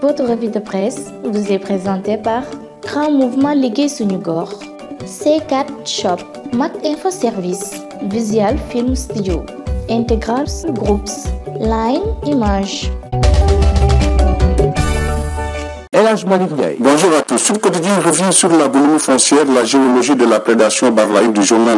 Votre revue de presse vous est présentée par Grand Mouvement Liggéey Suñu Gox, C4 Shop, Mac Info Service, Visual Film Studio, Integral Groups, Line Image. Bonjour à tous. Sud Quotidien revient sur la bonhomie foncière, la géologie de la prédation barlaïque du journal.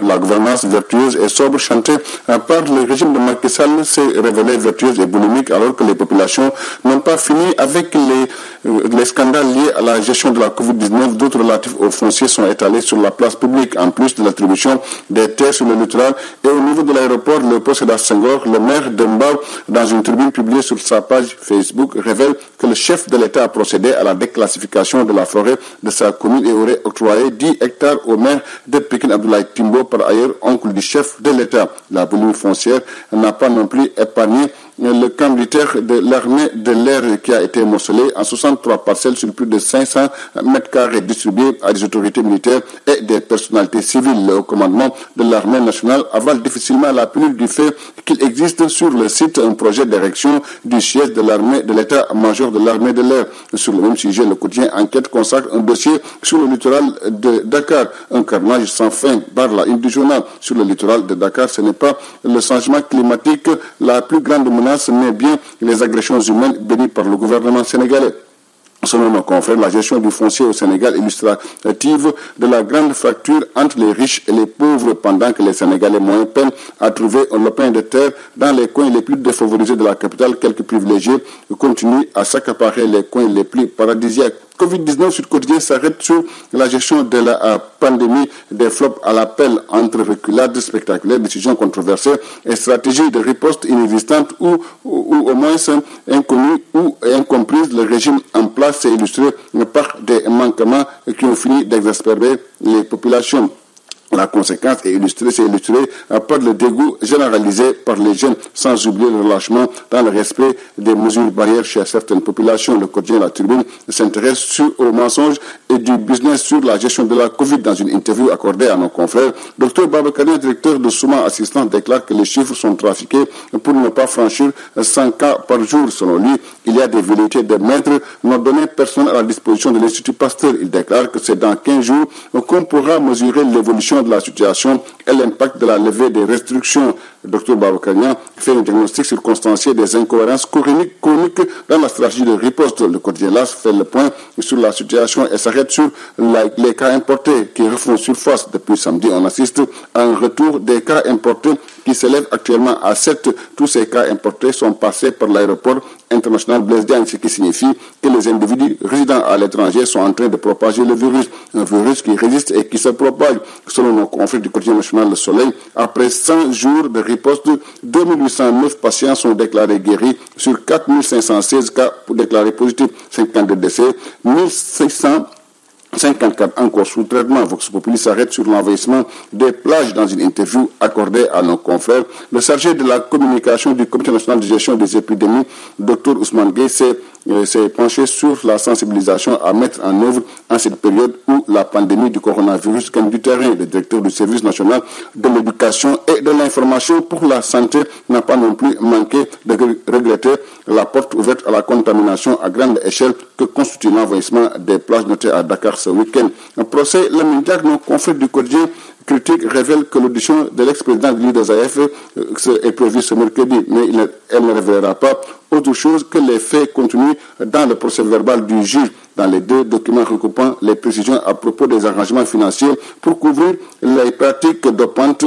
La gouvernance vertueuse et sobre chantée par le régime de Macky Sall s'est révélée vertueuse et boulimique alors que les populations n'ont pas fini avec les scandales liés à la gestion de la Covid-19. D'autres relatifs aux fonciers sont étalés sur la place publique. En plus de l'attribution des terres sur le littoral et au niveau de l'aéroport, le poste Senghor, le maire de Mbao, dans une tribune publiée sur sa page Facebook, révèle que le chef de l'État a procédé à la déclassification de la forêt de sa commune et aurait octroyé 10 hectares au maire de Pékin, Abdoulaye Timbo, par ailleurs oncle du chef de l'État. La bonhomie foncière n'a pas non plus épargné le camp militaire de l'armée de l'air qui a été morcelé en 63 parcelles sur plus de 500 mètres carrés distribués à des autorités militaires et des personnalités civiles. Le commandement de l'armée nationale avale difficilement la pilule du fait qu'il existe sur le site un projet d'érection du siège de l'armée de l'état-major de l'armée de l'air. Sur le même sujet, le quotidien Enquête consacre un dossier sur le littoral de Dakar. Un carnage sans fin barre la une du journal. Sur le littoral de Dakar, ce n'est pas le changement climatique la plus grande menace, mais bien les agressions humaines bénies par le gouvernement sénégalais. Selon nos confrères, la gestion du foncier au Sénégal illustrative de la grande fracture entre les riches et les pauvres pendant que les Sénégalais moyens peinent à trouver un lopin de terre dans les coins les plus défavorisés de la capitale. Quelques privilégiés continuent à s'accaparer les coins les plus paradisiaques. Covid-19 sur quotidien s'arrête sur la gestion de la pandémie, des flops à l'appel entre reculades spectaculaires, décisions controversées et stratégies de riposte inexistantes ou au moins inconnues ou incomprises. Le régime en place s'est illustré par des manquements qui ont fini d'exaspérer les populations. La conséquence est illustrée par le dégoût généralisé par les jeunes, sans oublier le relâchement dans le respect des mesures barrières chez certaines populations. Le quotidien La Tribune s'intéresse aux mensonges et du business sur la gestion de la Covid. Dans une interview accordée à nos confrères, Dr Babacar, directeur de Souma Assistance, déclare que les chiffres sont trafiqués pour ne pas franchir 100 cas par jour. Selon lui, il y a des velléités de mettre nos données personnelles à la disposition de l'Institut Pasteur. Il déclare que c'est dans 15 jours qu'on pourra mesurer l'évolution de la situation et l'impact de la levée des restrictions. Le Dr Babakarian fait un diagnostic circonstancié des incohérences chroniques dans la stratégie de riposte. Le quotidien LAS fait le point sur la situation et s'arrête sur les cas importés qui refont surface. Depuis samedi, on assiste à un retour des cas importés qui s'élève actuellement à 7. Tous ces cas importés sont passés par l'aéroport international Blaise Diagne, ce qui signifie que les individus résidant à l'étranger sont en train de propager le virus. Un virus qui résiste et qui se propage. Selon nos confrères du quotidien national Le Soleil, après 100 jours de riposte, 2809 patients sont déclarés guéris sur 4516 cas déclarés positifs, 52 décès, 1654 encore sous traitement. Vox Populi s'arrête sur l'envahissement des plages dans une interview accordée à nos confrères. Le chargé de la communication du Comité national de gestion des épidémies, Dr Ousmane Gueye, s'est penché sur la sensibilisation à mettre en œuvre en cette période où la pandémie du coronavirus gagne du terrain. Le directeur du service national de l'éducation et de l'information pour la santé n'a pas non plus manqué de regretter la porte ouverte à la contamination à grande échelle que constitue l'envahissement des plages notées à Dakar ce week-end. Un procès lamentable, nos confrères du quotidien Critique révèle que l'audition de l'ex-président de l'UDSAF est prévue ce mercredi, mais elle ne révélera pas autre chose que les faits contenus dans le procès verbal du juge. Dans les deux documents recoupant les précisions à propos des arrangements financiers pour couvrir les pratiques dopantes,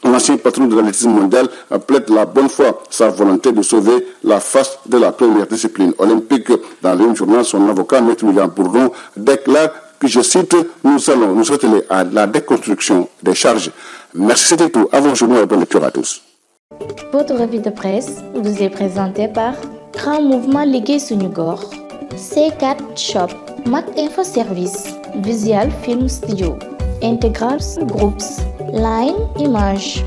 l'ancien patron de l'athlétisme mondial plaide la bonne foi, sa volonté de sauver la face de la première discipline olympique. Dans le même journal, son avocat, M. William Bourdon, déclare que, je cite, nous allons nous atteler à la déconstruction des charges. Merci, c'était tout. À vos journaux et bonne lecture à tous. Votre revue de presse vous est présentée par Grand Mouvement Liggéey Suñu Gox, C4 Shop, Mac Info Service, Visual Film Studio, Integral Groups, Line Image.